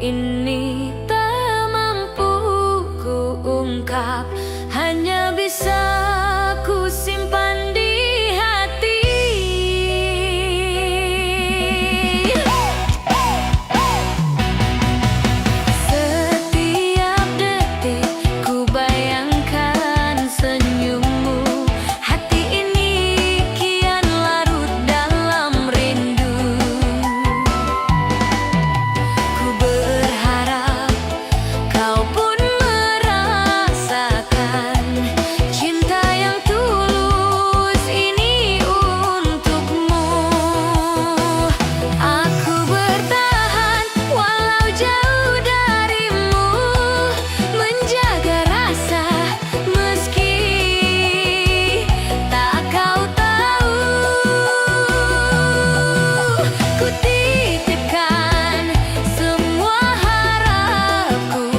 ini tak mampu ku ungkap, hanya bisa ku simpan di hati. Setiap detik ku bayangkan senyummu, hati ini kian larut dalam rindu. Ku berharap kau pun merasakan cinta yang tulus ini untukmu. Aku bertahan walau jauh darimu, menjaga rasa meski tak kau tahu. Ku titipkan semua harapku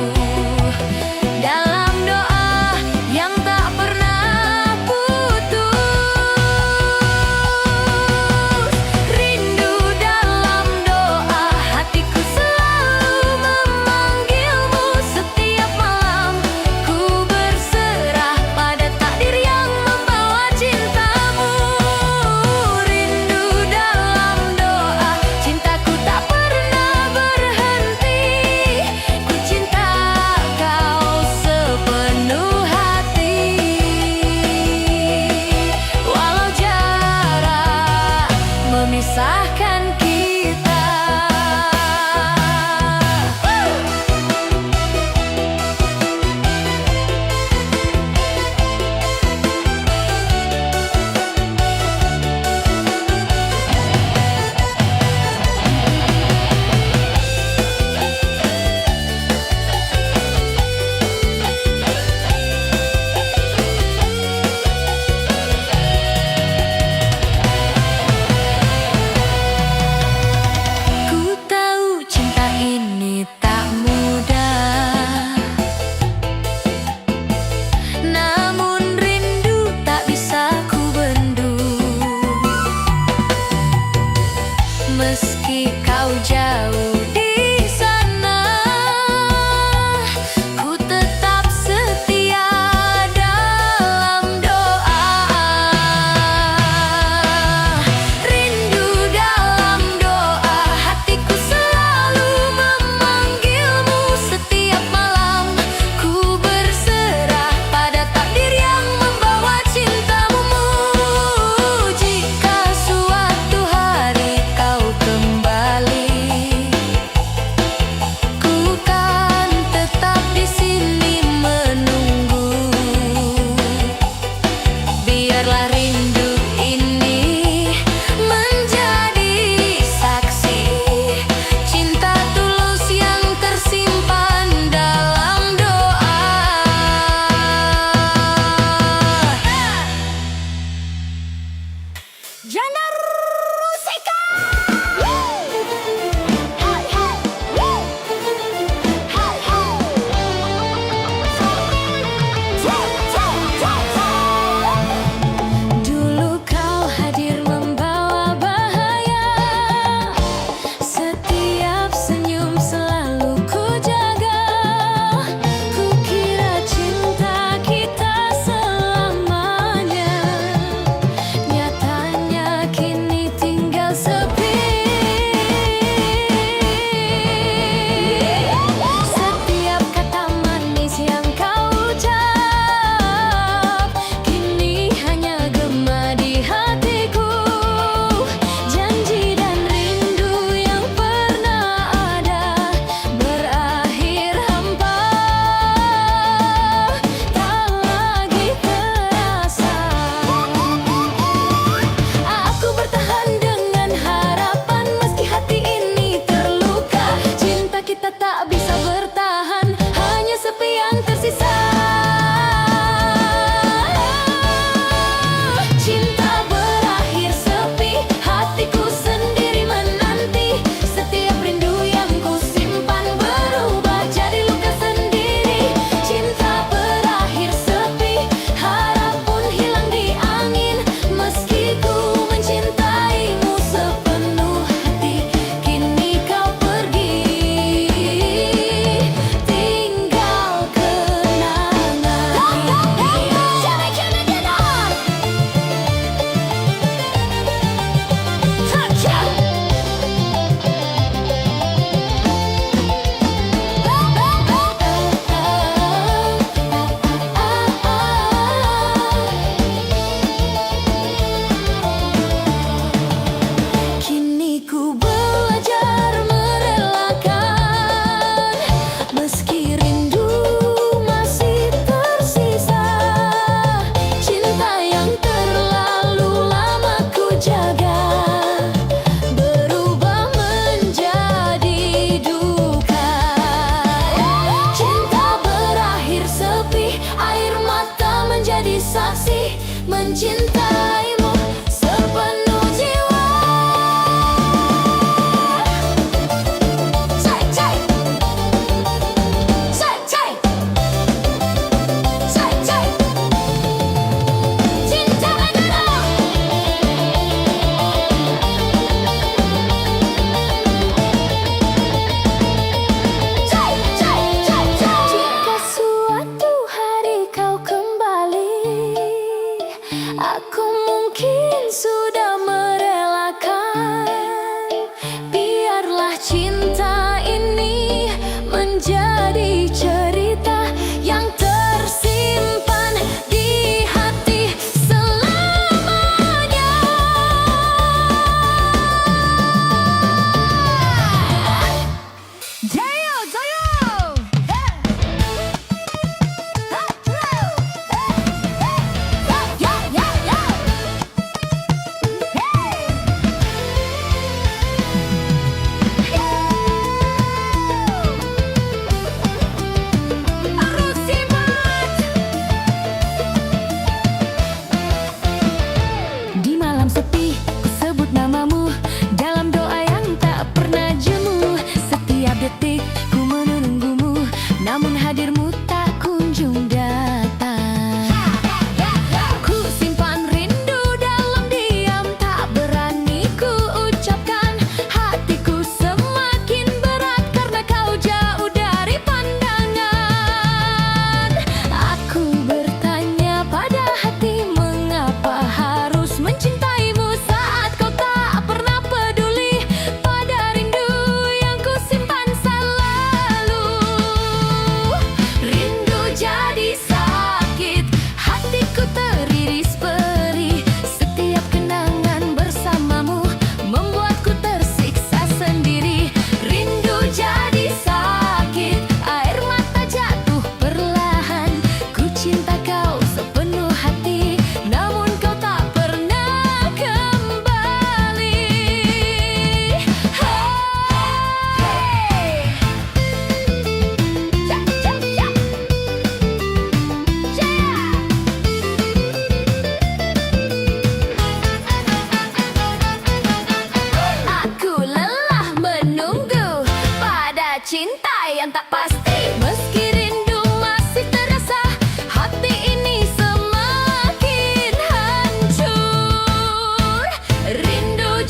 dalam doa yang tak pernah putus. Rindu dalam doa, hatiku selalu memanggilmu. Setiap malam ku berserah pada takdir yang membawa cintamu. Rindu dalam doa, cintaku tak pernah berhenti. Ku cinta kau sepenuh hati, walau jarak memisahkan kita. Ku tahu cinta ini tak mudah, namun rindu tak bisa ku bendung. Meski kau jauh di sana, ku tetap setia dalam doa. Rindu dalam doa, hatiku selalu memanggilmu. Setiap malam ku berserah pada takdir yang membawa cintamu. Jika suatu hari kau kembali,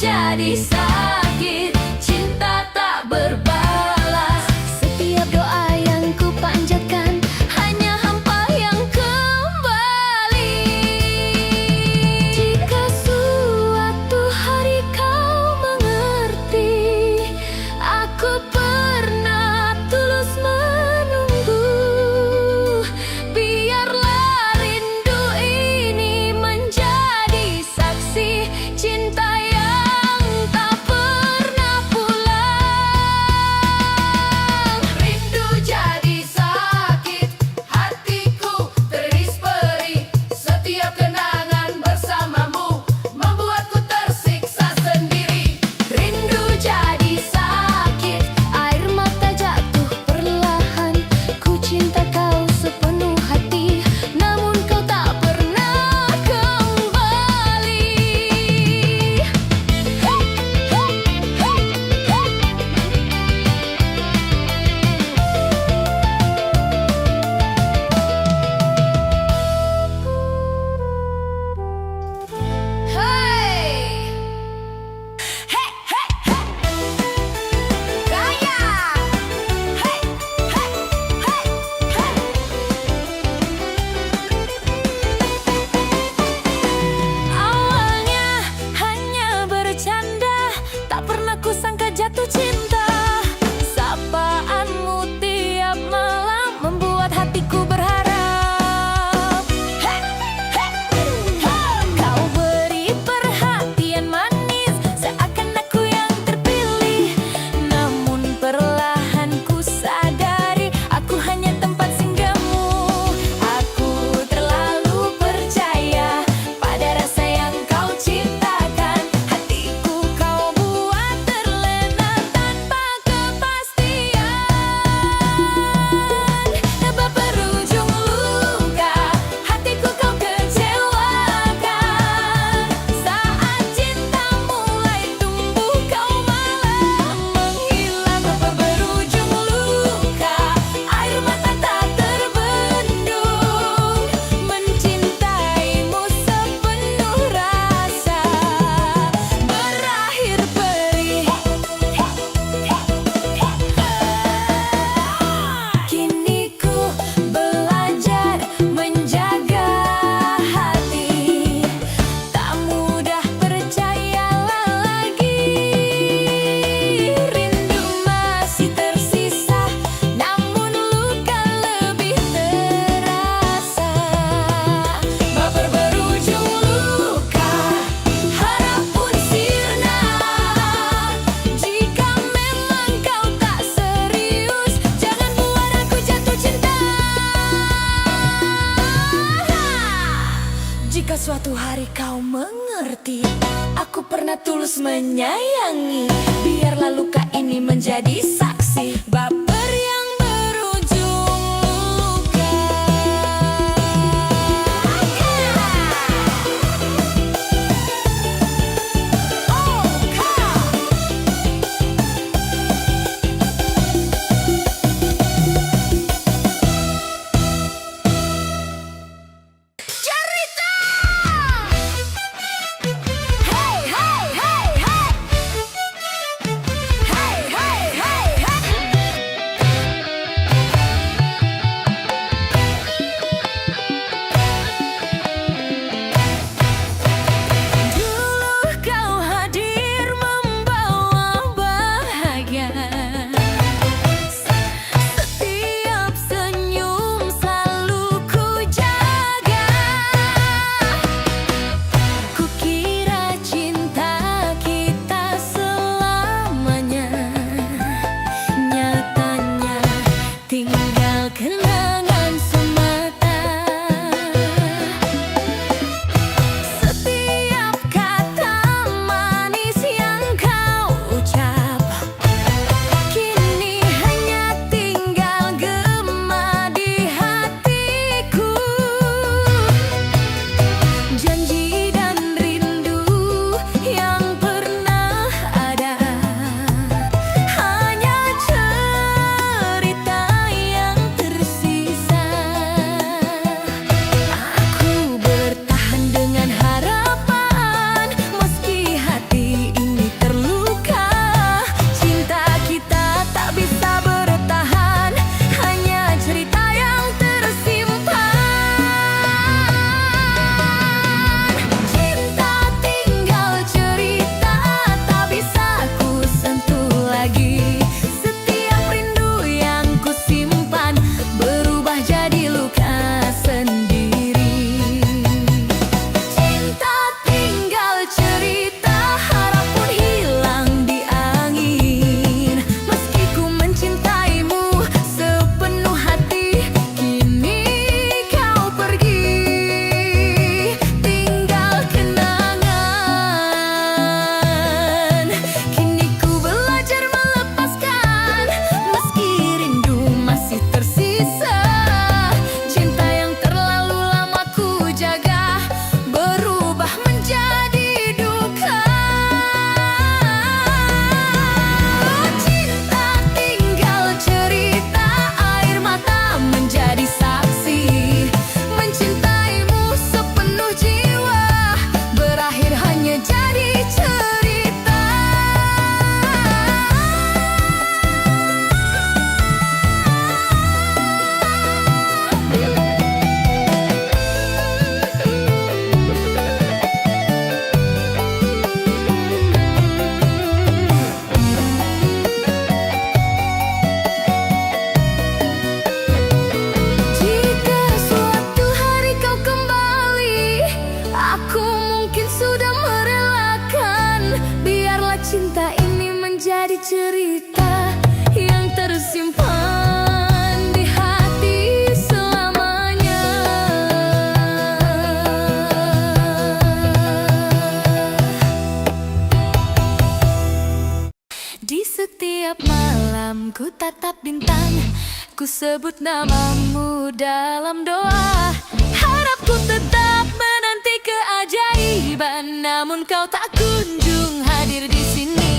jadi sakit, cinta tak berbalas. Setiap doa yang ku panjatkan hanya hampa yang kembali. Jika suatu hari kau mengerti, aku pernah tulus menunggu. Biarlah rindu ini menjadi saksi cinta yang tak pernah pulang. Rindu jadi sakit, hatiku teriris perih. Setiap kenangan bersamamu membuatku tersiksa sendiri. Rindu jadi sakit, air mata jatuh perlahan. Ku cinta kau sepenuh hati, namun kau tak pernah kembali. Hey! Hey, hey, hey. Gaya. Hey, hey, hey, hey. Awalnya hanya bercanda, tak pernah kusangka jatuh cinta. Sapaanmu tiap malam membuat hatiku berharap. Hey, hey, hey. Kau beri perhatian manis, seakan aku yang terpilih. Namun perlahan ku sadari, aku hanya tempat singgahmu. Aku terlalu percaya pada rasa yang kau ciptakan. Hatiku kau buat terlena tanpa kepastian. Sebab berujung luka, hatiku kau kecewakan. Saat cinta mulai tumbuh, kau malah menghilang. Sebab berujung luka, air mata tak terbendung. Mencintaimu sepenuh rasa, berakhir perih. Kini ku belajar menjaga hati, tak mudah percayalah lagi. Rindu masih tersisa, namun luka lebih terasa. Baper berujung luka, harap pun sirna. Jika memang kau tak serius, jangan buat aku jatuh cinta. Jika suatu hari kau mengerti, aku pernah tulus menyayangi. Biarlah luka ini menjadi saksi baper yang berujung luka. Cerita! Hey, hey, hey, hey. Hey, hey, hey, hey. menjadi cerita yang tersimpan di hati selamanya. Di setiap malam ku tatap bintang, ku sebut namamu dalam doa. Harapku tetap menanti keajaiban, namun kau tak kunjung hadir di sini.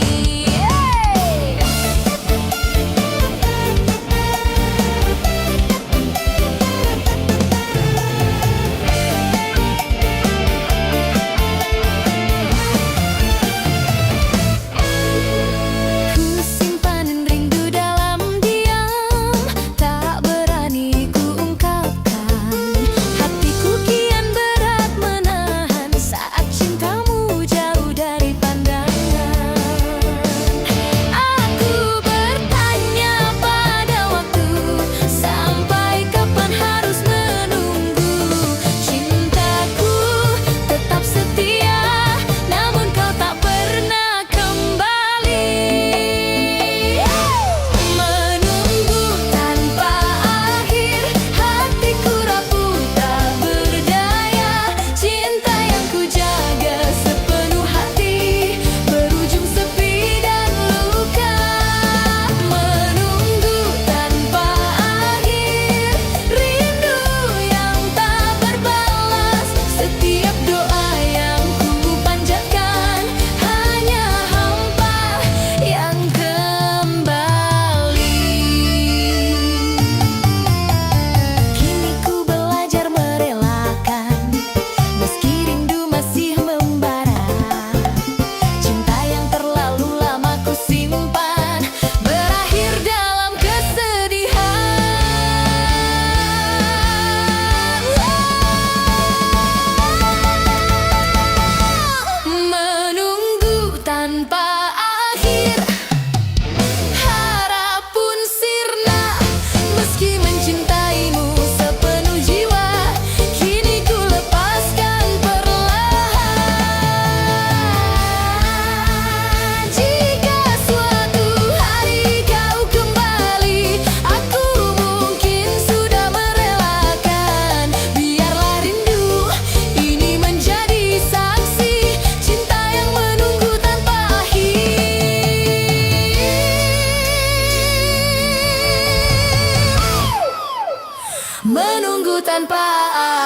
Menunggu tanpa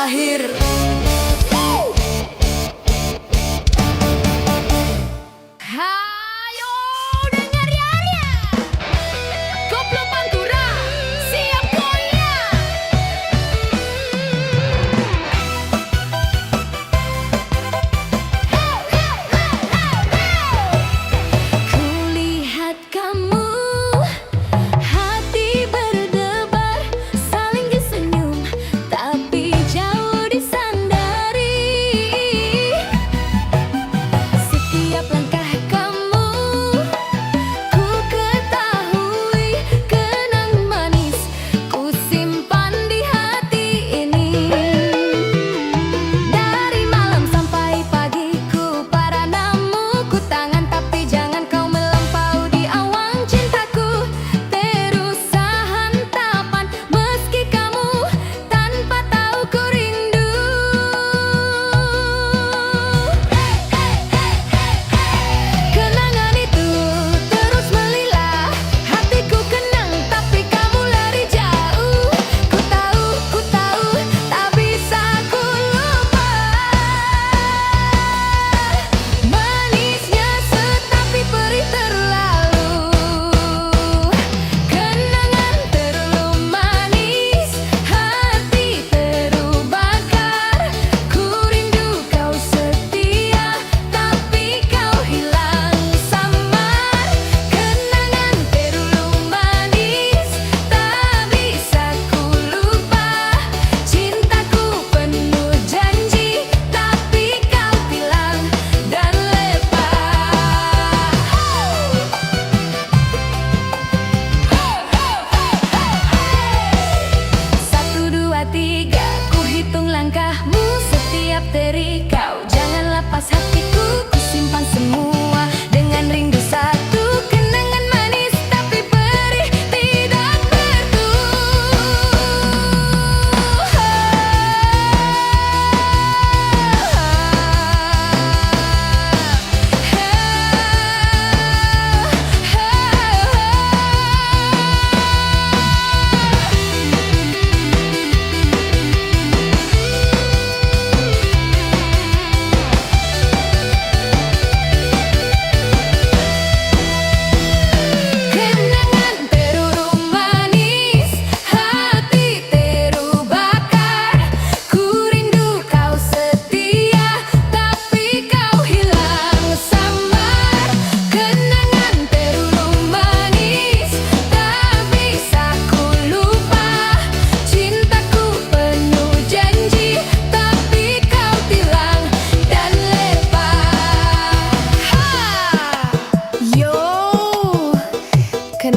akhir. Hayo dengar ya, Koplo Pantura siap goyang. Kulihat kamu, hati berdebar, saling disenyum, tapi jauh di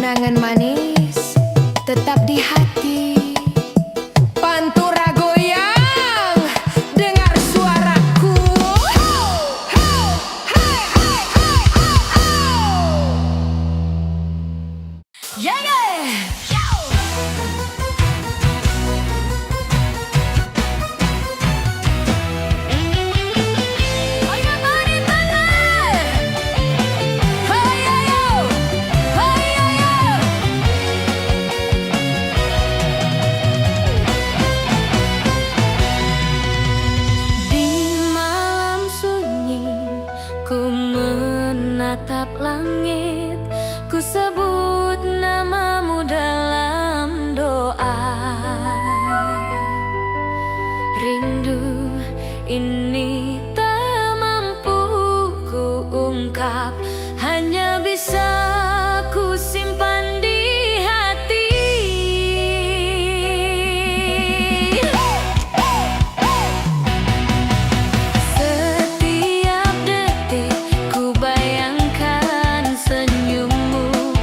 Kenangan manis tetap di hati. Pantura goyang, dengar suaraku. Yeah, yeah. Ku menatap langit, ku sebut namamu dalam doa. Rindu ini tak mampu ku ungkap, hanya bisa ku simpan di hati. Setiap detik ku bayangkan senyummu,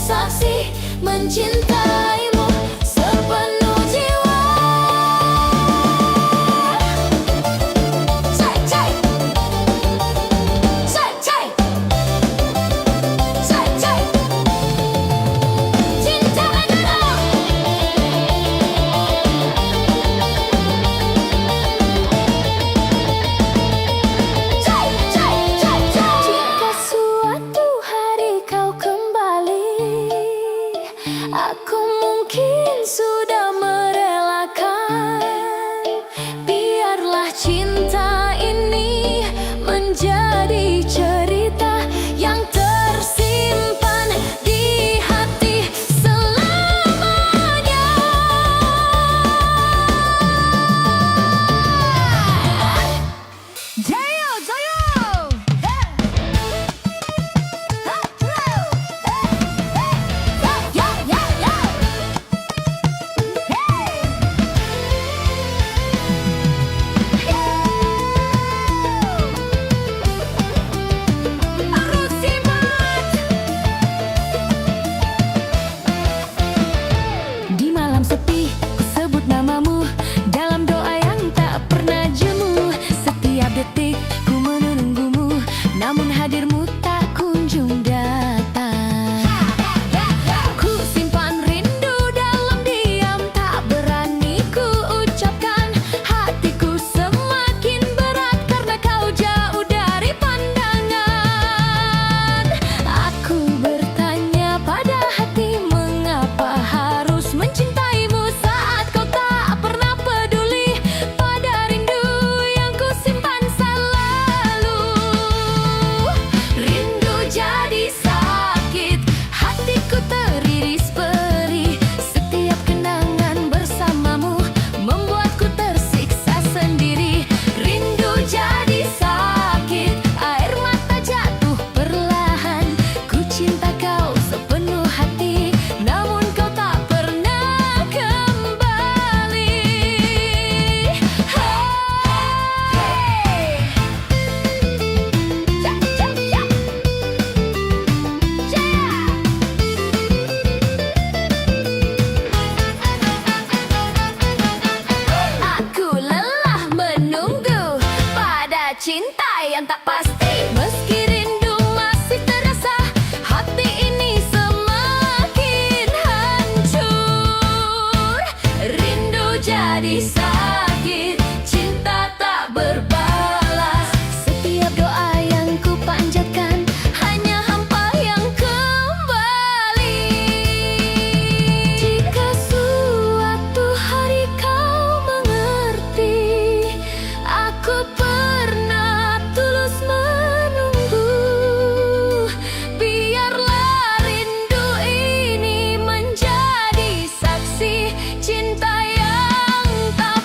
saksi mencintaimu sepenuh jiwa. Cai, cai. Cai, cai. Cai, cai. Cinta adalah cai, cai, cai, cai. Jika suatu hari kau kembali, aku mungkin sudah merelakan. Biarlah cinta ini menjadi cerita yang tersimpan di hati selamanya. Jayo, jayo. Ya, ya, ya. Harus simak. Di malam sepi, ku sebut namamu dalam doa yang tak pernah jemu. Setiap detik ku menunggumu, namun hadirmu tak kunjung datang. Ku simpan rindu dalam diam, tak berani ku ucapkan. Hatiku semakin berat karena kau jauh dari pandangan. Aku bertanya pada hati, mengapa harus mencintaimu saat kau tak pernah peduli pada rindu yang ku simpan selalu. Rindu jadi sakit, hatiku teriris perih. Setiap kenangan bersamamu membuatku tersiksa sendiri. Rindu jadi sakit, air mata jatuh perlahan. Ku cinta kau sepenuh hati, namun kau tak pernah kembali. Hey. Ja, ja, ja. Aku lelah menunggu pada cinta yang tak pasti. Meski rindu masih terasa, hati ini semakin hancur. Rindu jadi sakit, cinta tak berbalas. Setiap doa yang ku panjatkan hanya hampa yang kembali. Jika suatu hari kau mengerti, aku pernah tulus menunggu. Biarlah rindu ini menjadi saksi cinta yang tak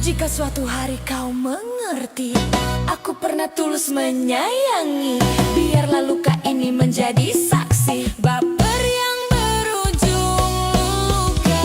Jika suatu hari kau mengerti, aku pernah tulus menyayangi. Biarlah luka ini menjadi saksi baper yang berujung luka.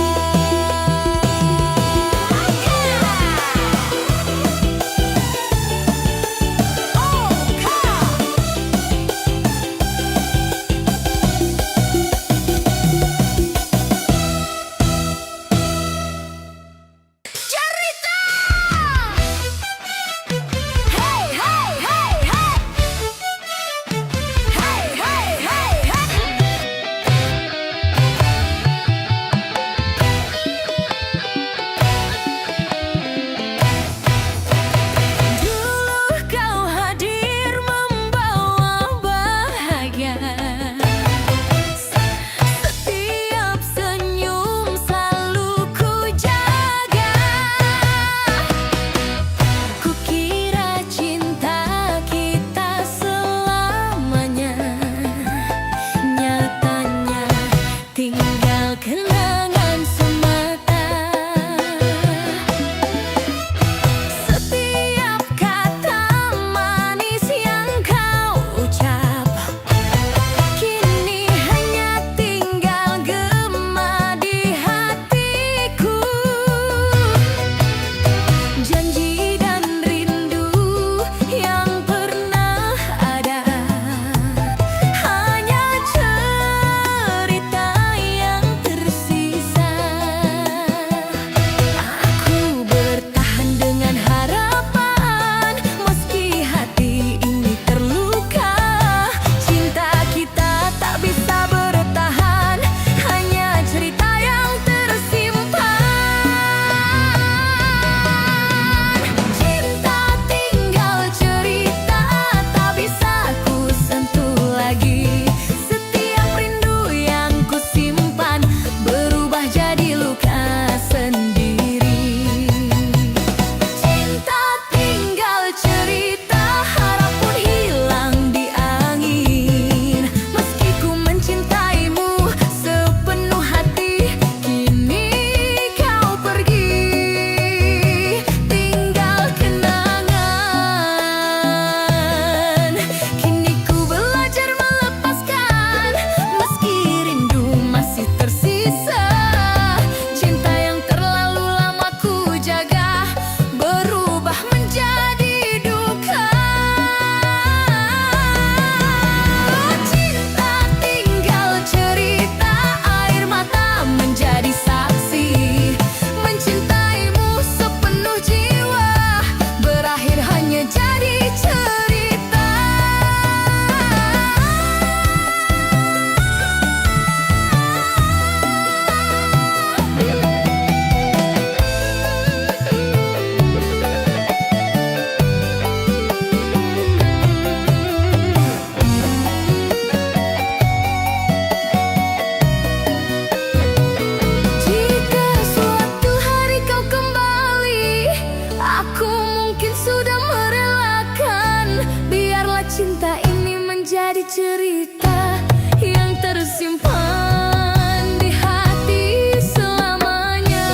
Cerita yang tersimpan di hati selamanya.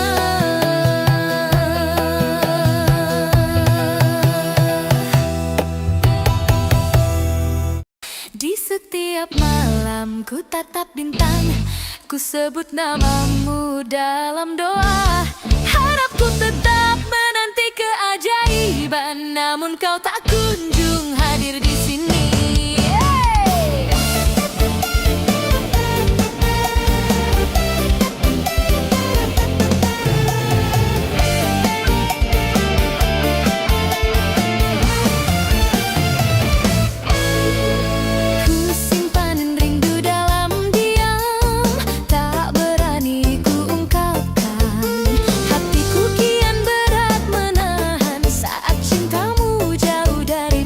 Di setiap malam ku tatap bintang, ku sebut namamu dalam doa. Harapku tetap menanti keajaiban, namun kau tak kunjung hadir di sini. Dari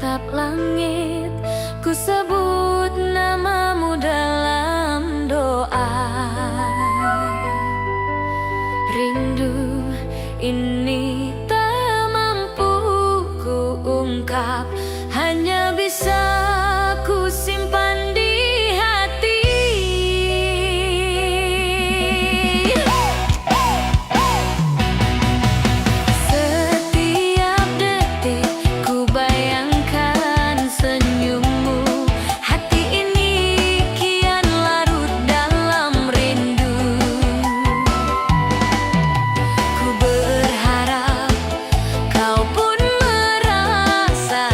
tatap langit, ku sebut namamu dalam doa. Rindu ini tak mampu ku ungkap, hanya bisa ku simpan di hati. Setiap detik ku bayangkan senyummu, hati ini kian larut dalam rindu. Ku berharap kau pun merasakan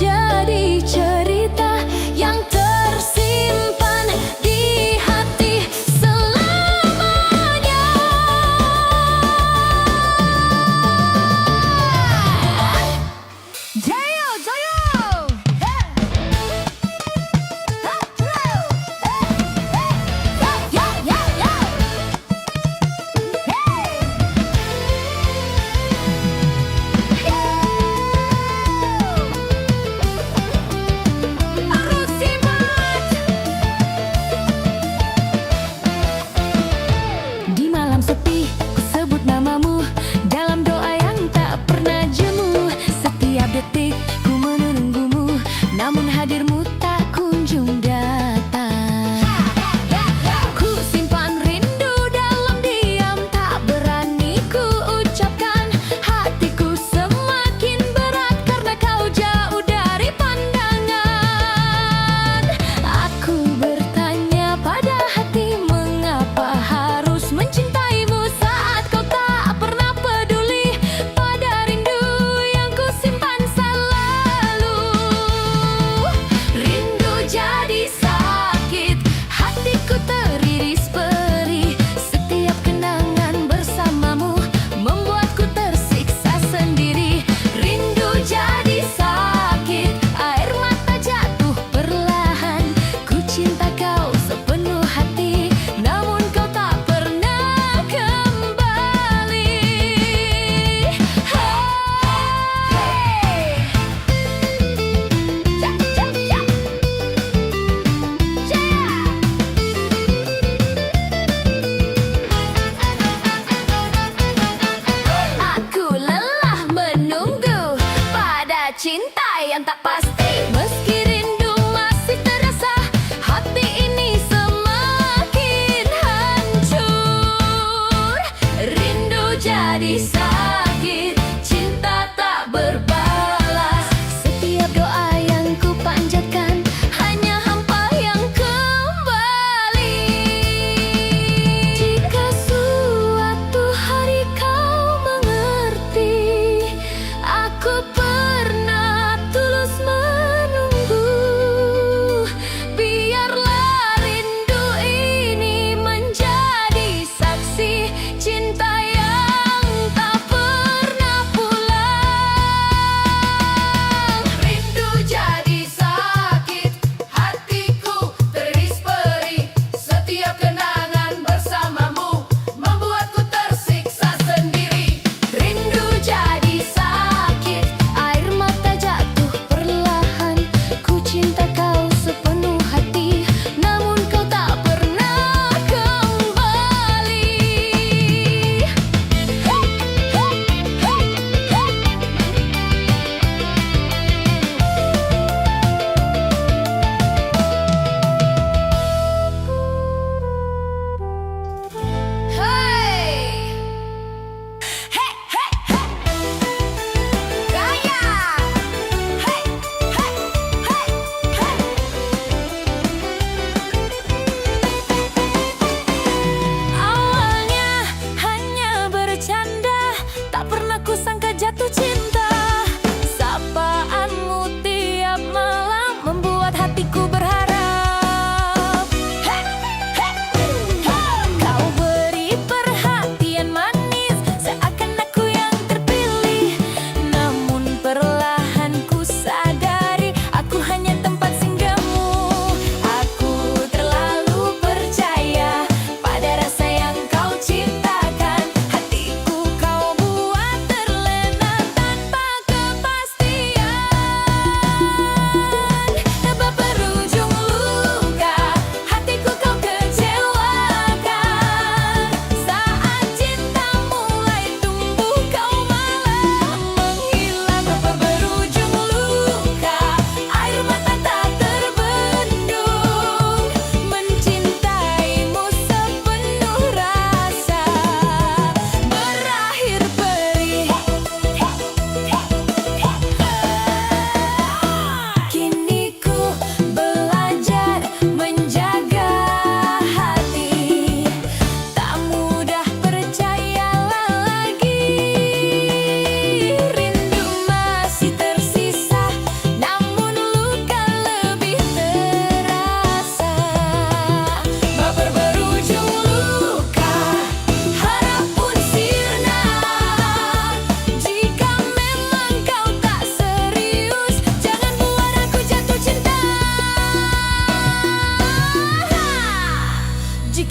menjadi cerita yang tersimpan di hati selamanya. Jayo, jayo!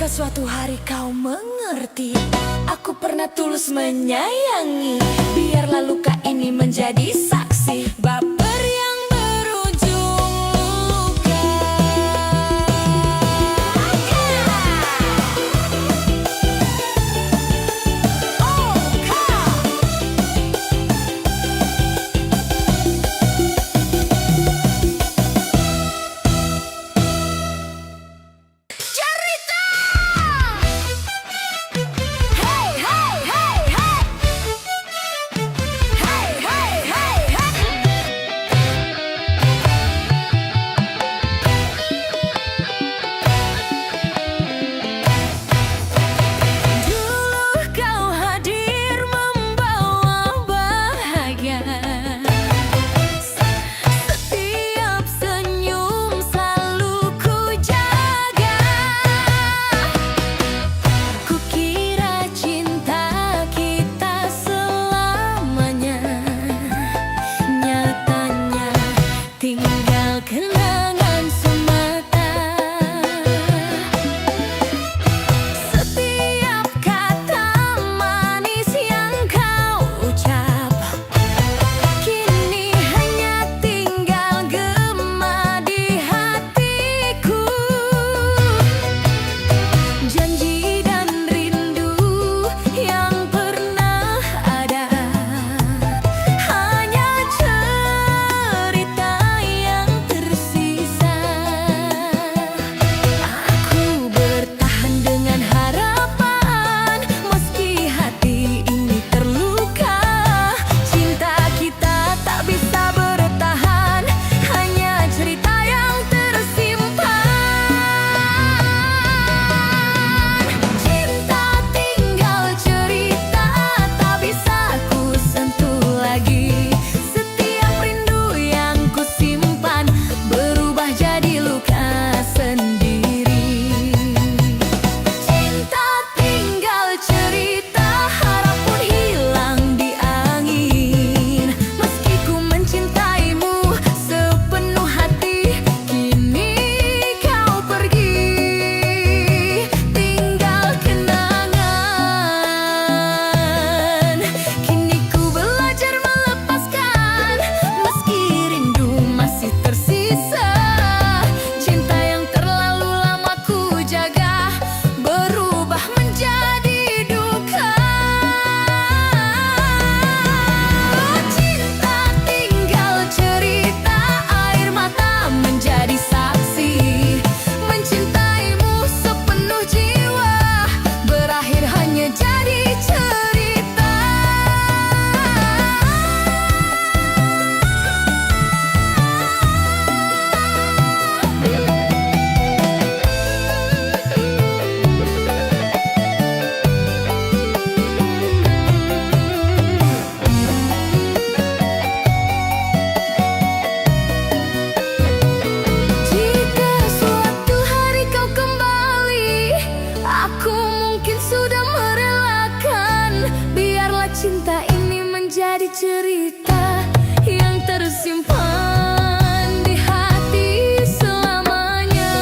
Jika suatu hari kau mengerti, aku pernah tulus menyayangi. Biarlah luka ini menjadi saksi baper yang berujung luka. Cinta ini menjadi cerita yang tersimpan di hati selamanya.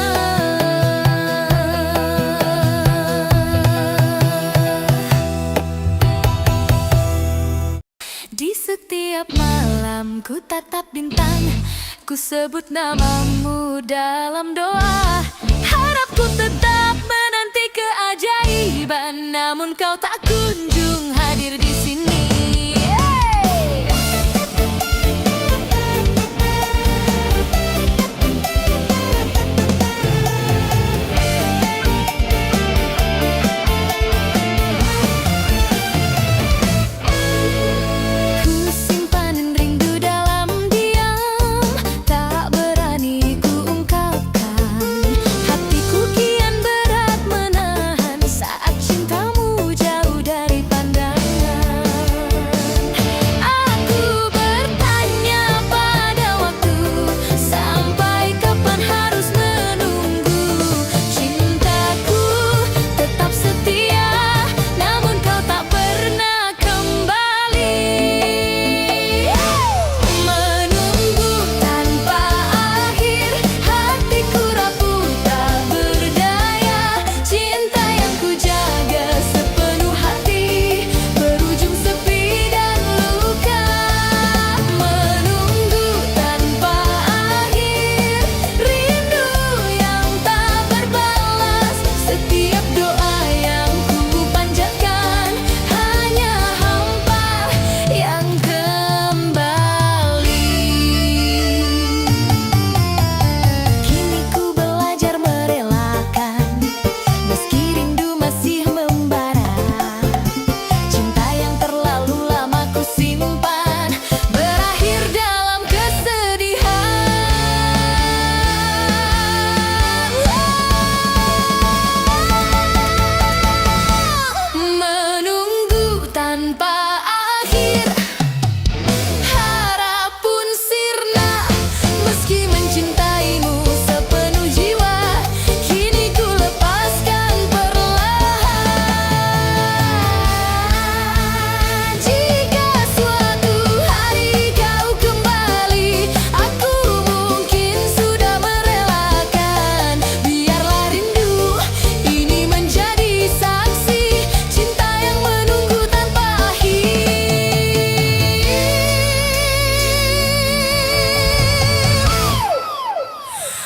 Di setiap malam ku tatap bintang, ku sebut namamu dalam doa. Harapku tetap menanti keajaiban, namun kau tak kunjung hadir di sini. Jauh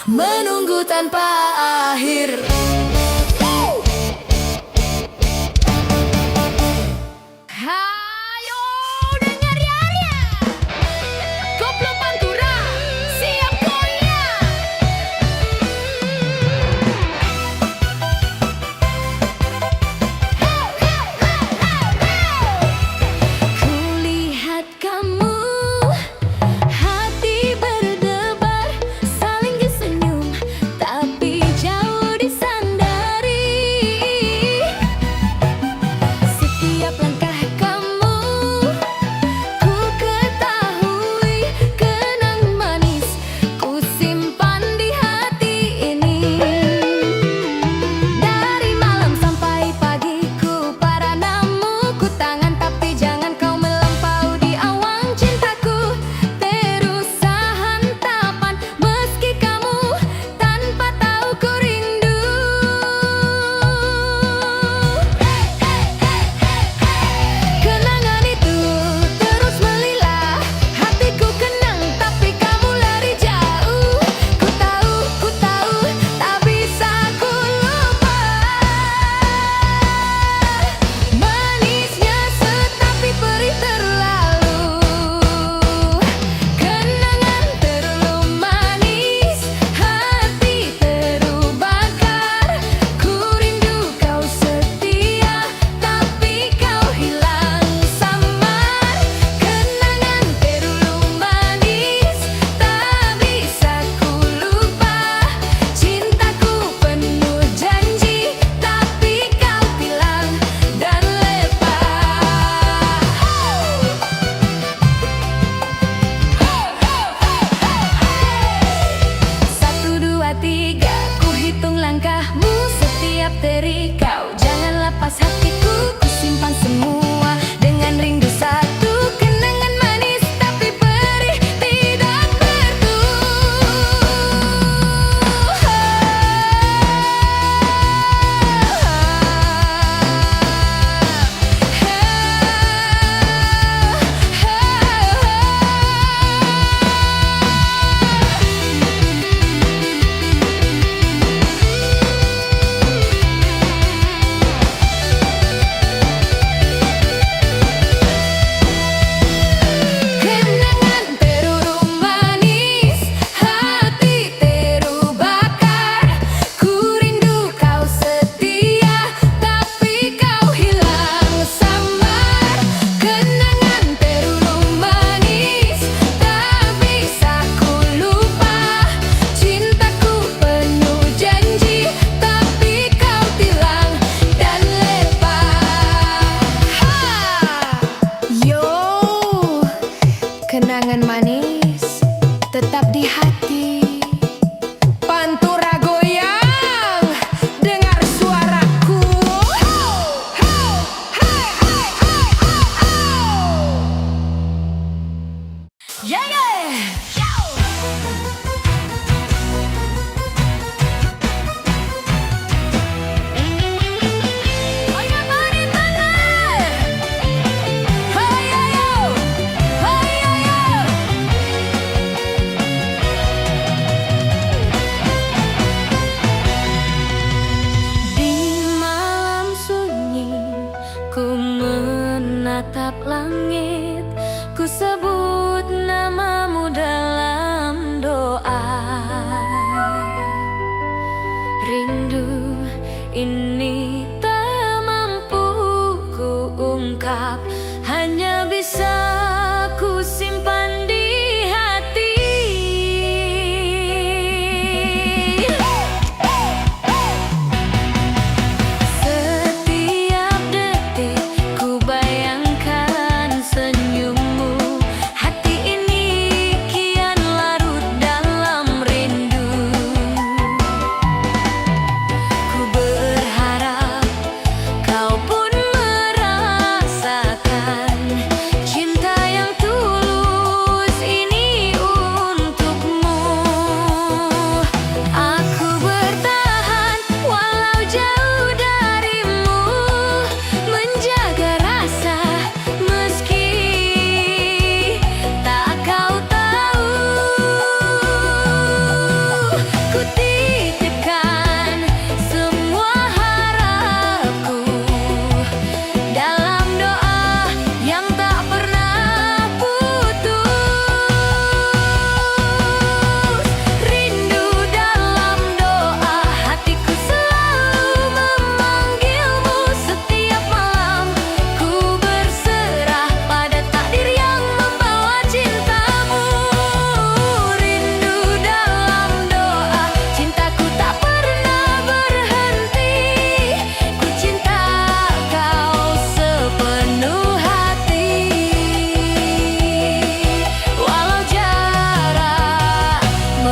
menunggu tanpa akhir. Hayo dengar ya, koplo pantura siap goyang. Kulihat kamu, hati berdebar, saling senyum, tapi jauh di sana.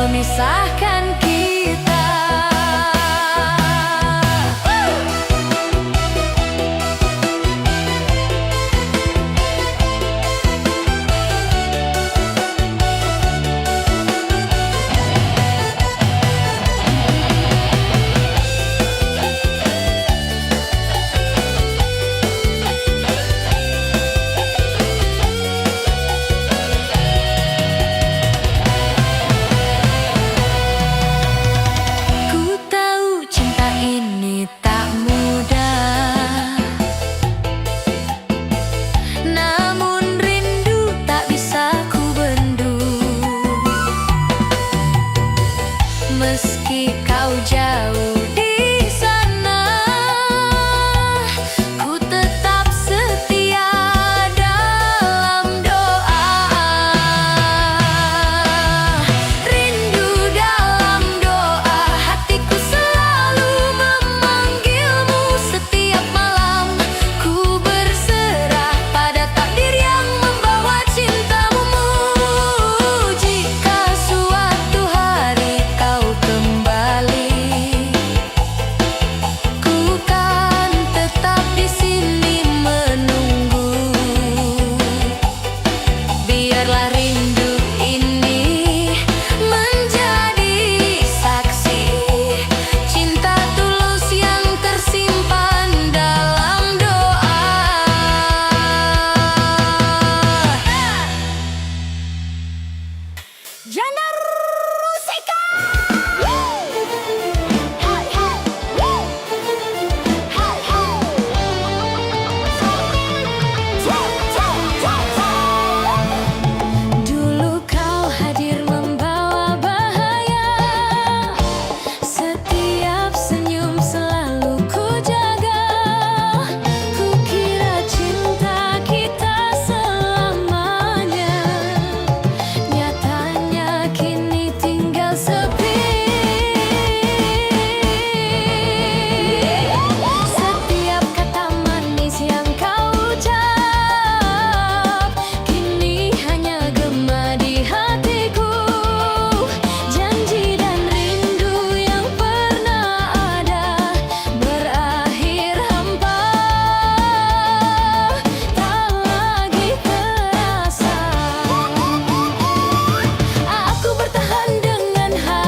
memisahkan kita. Meski kau jauh di sana, ku tetap setia dalam doa. Rindu dalam doa, hatiku selalu memanggilmu setiap malam. Ku berserah pada takdir yang membawa cintamu. Jika suatu hari kau kembali, ku kan tetap di sini menunggu. Biarlah rindu ini menjadi saksi cinta tulus yang tersimpan dalam doa. Janda Rusika. Dulu kau hadir membawa bahaya, setiap senyum selalu ku jaga. Ku kira cinta kita selamanya, nyatanya kini tinggal sepi. Setiap kata manis yang kau ucap kini hanya gema di hatiku. Janji dan rindu yang pernah ada berakhir hampa, tak lagi terasa. Aku bertahan dengan hati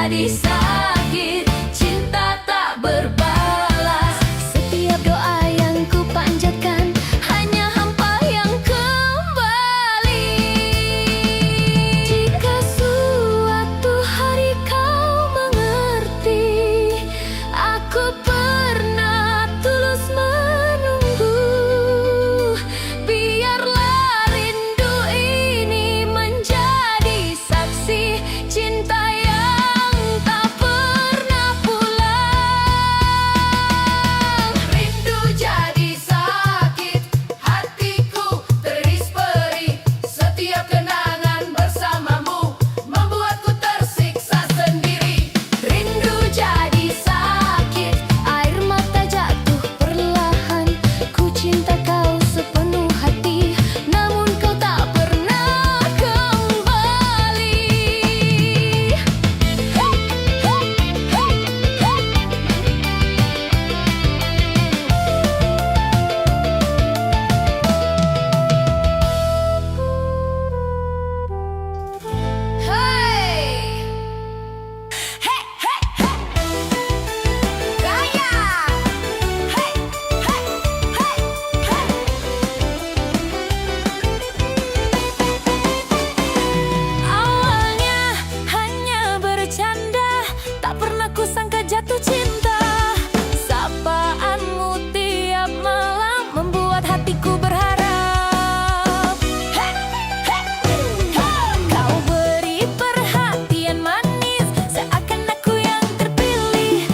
menjadi sakit, cinta tak berbalas. Setiap doa yang ku panjatkan hanya hampa yang kembali. Jika suatu hari kau mengerti, aku pernah tulus menunggu. Biarlah rindu ini menjadi saksi cinta yang tak pernah pulang. Rindu jadi sakit, hatiku teriris perih. Setiap kenangan bersamamu membuatku tersiksa sendiri. Rindu jadi sakit, air mata jatuh perlahan. Ku cinta kau sepenuh hati, namun kau tak pernah kembali. Hey! Hey, hey, hey! Gaya! Hey, hey, hey, hey! Awalnya hanya bercanda, tak pernah kusangka jatuh cinta. Sapaanmu tiap malam membuat hatiku berharap. Hey, hey, hey! Kau beri perhatian manis, seakan aku yang terpilih.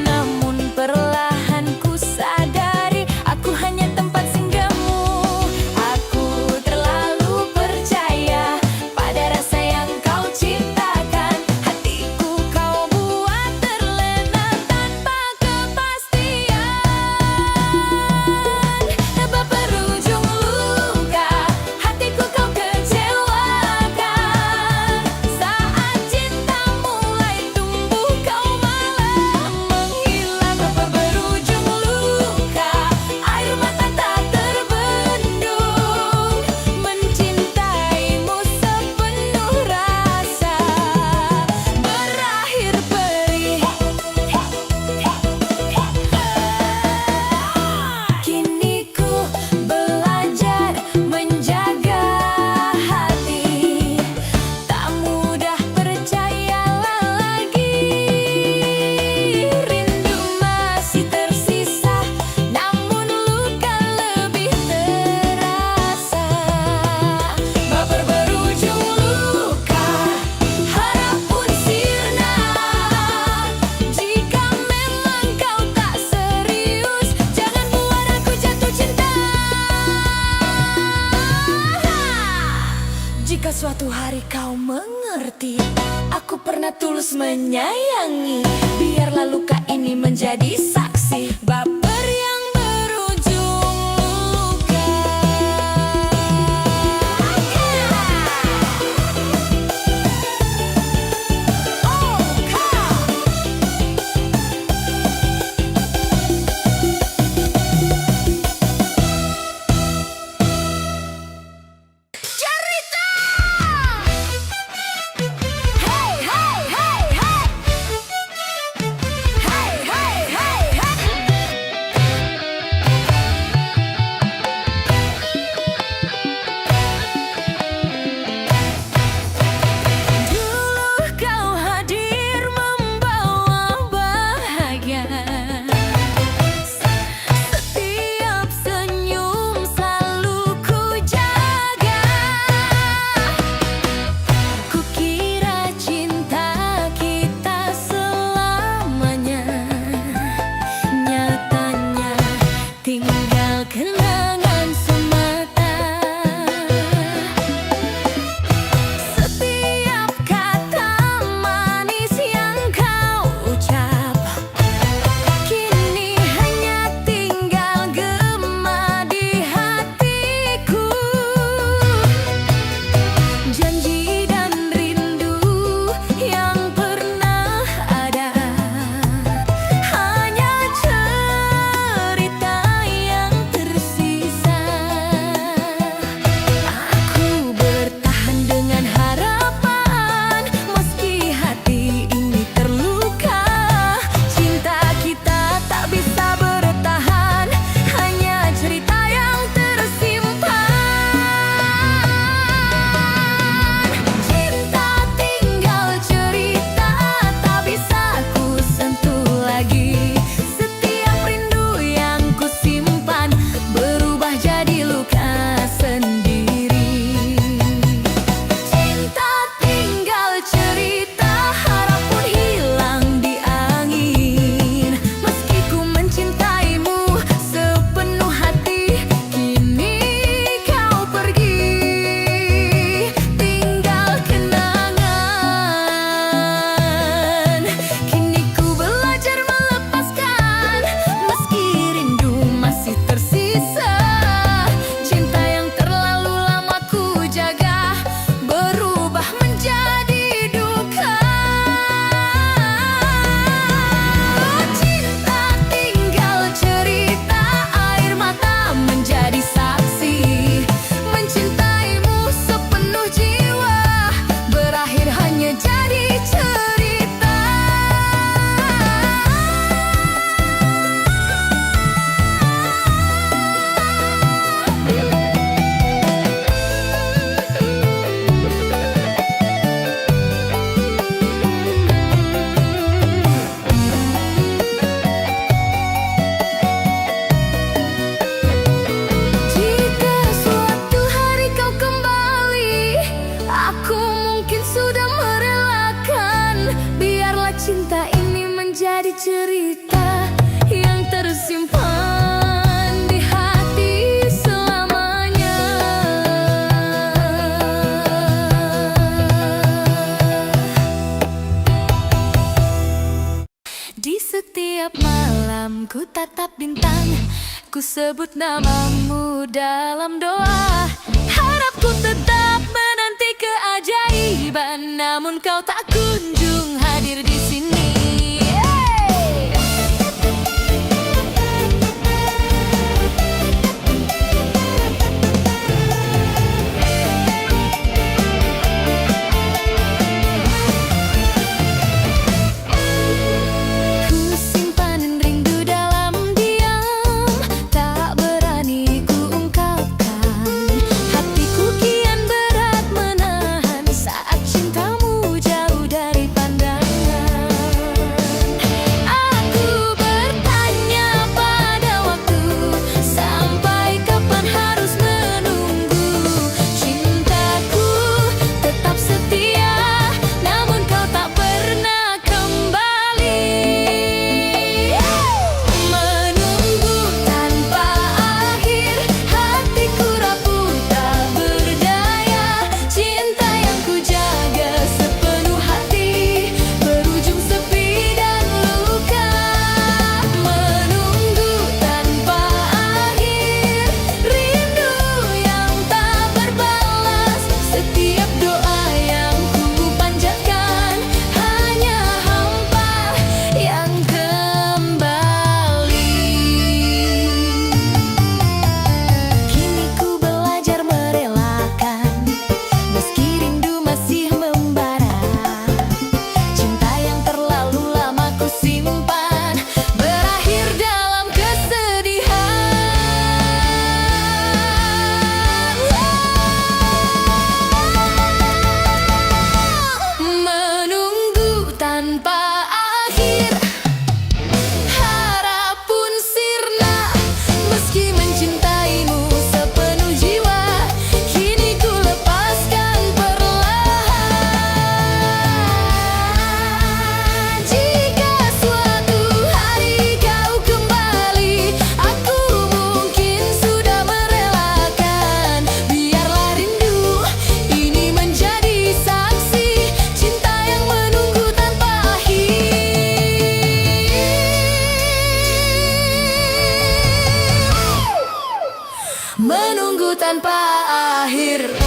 Namun perlahan ku sadari, aku hanya tempat singgahmu. Aku terlalu percaya pada rasa yang kau ciptakan. Hatiku kau buat terlena tanpa kepastian. Tanpa berujung luka, hatiku kau kecewakan. Saat cinta mulai tumbuh, kau malah menghilang. Tanpa berujung luka, air mata tak terbendung. Mencintaimu sepenuh rasa berakhir perih. Kini ku belajar menjaga hati, tak mudah percayalah lagi. Rindu masih tersisa, namun luka lebih terasa. Baper berujung luka, harap pun sirna. Jika memang kau tak serius, jangan buat aku jatuh cinta. Jika suatu hari kau mengerti, aku pernah tulus menyayangi. Biarlah luka ini menjadi saksi, baper yang berujung luka. Oh, kau cerita. Hey, hey, hey, hey. Hey, hey, hey, hey. menjadi cerita yang tersimpan di hati selamanya. Di setiap malam ku tatap bintang, ku sebut namamu dalam doa. Harapku tetap menanti keajaiban, namun kau tak kunjung hadir di sini. Menunggu tanpa akhir.